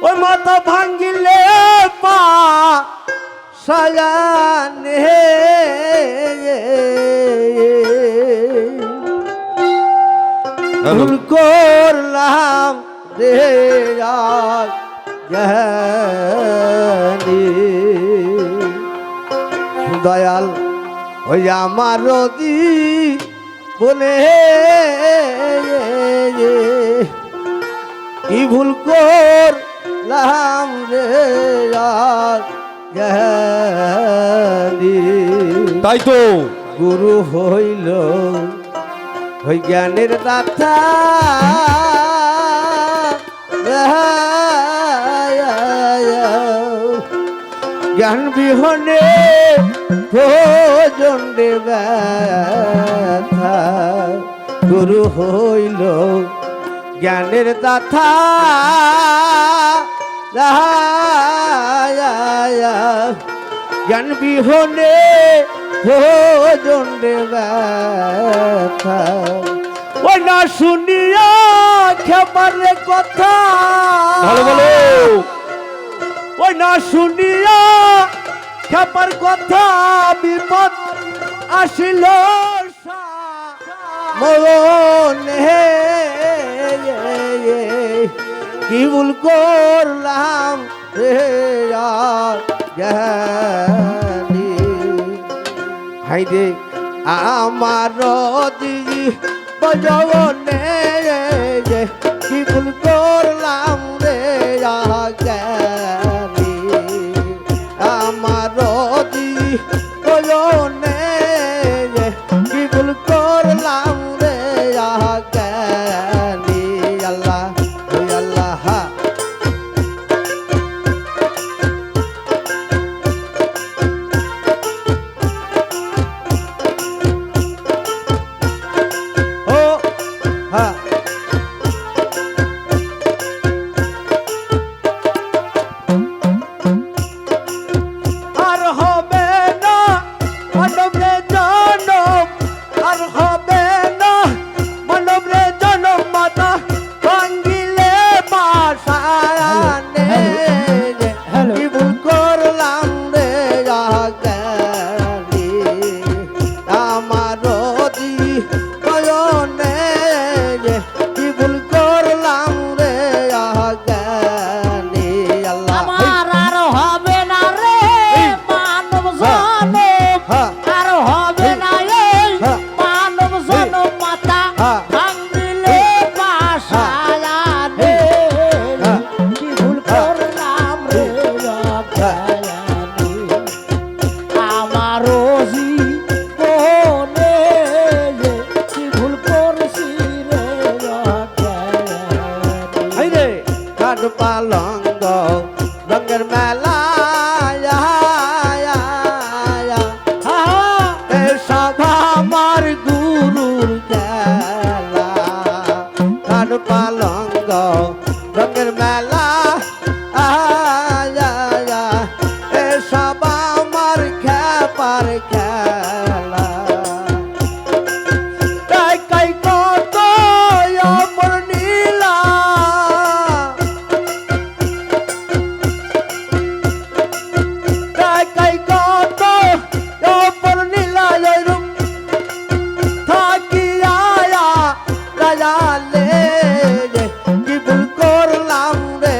ওই মাথা ভাঙ্গিলে পা সাজানে ভুল করলাম রে জানি দয়াল ওই আমার রদি বলে কি ভুল করলাম রে জানি তাই তো গুরু হইল ওই জ্ঞানের দাতা জ্ঞান বিহনে ভোজন ব্যথা গুরু হইল জ্ঞানের দাতা জ্ঞান বিহনে ভোজন ব্যথা ওই না শুনিয়া খেপারে কথা ভালো বলো ওই না শুনিয়া খেপার কথা বিপদ আসিল মরণে কি ভুল করলাম রে জানি হাইরে আমার দিদি বজনে কি ভুল করলাম রে জানি আমার দিদি বজনে কি ভুল করলাম রে জানি আল্লাহ ওই আল্লাহ পালঙ্গ রঙের মেলা সব আমার গুরুর খেলা কাঠ পালঙ্গ রঙের মেলা সব আমার খেপার খেলা তাই কাই কত অপর নীলা কি ভুল করলাম রে